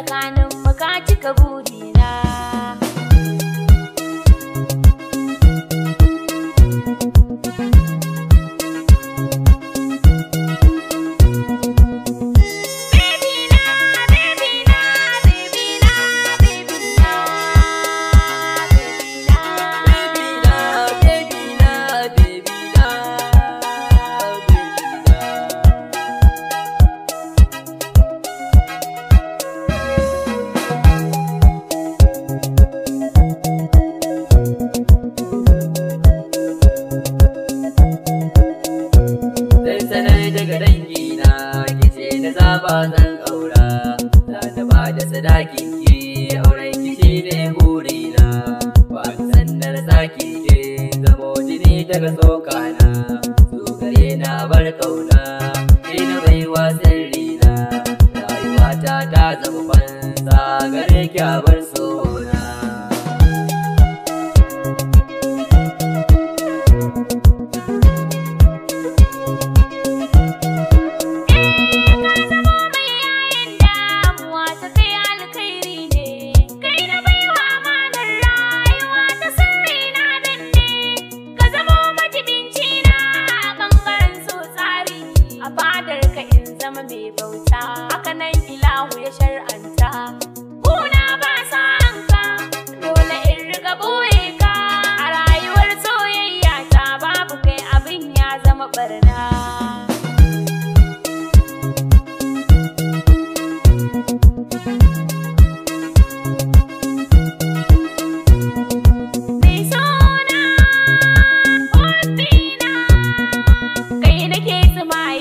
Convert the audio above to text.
tsakanin mu ka cika burina. Daga dangina kice na zaba zan aura, za ta ba da sadakin ki auren ki shine burina. Ba ta sannar saki ke zamo jini daga tsokana, su gare na bar kauna ke na baiwa sirrina. Rayuwata ta zama fansa gare ki a bar sona. Zama mai bauta haka nan ilahu ya shar'anta. Kuna ba sanka dole in riga boye ka, a rayuwar soyayya ta babu kai abin ya zama barna. Mai sona, kai nake tsumaye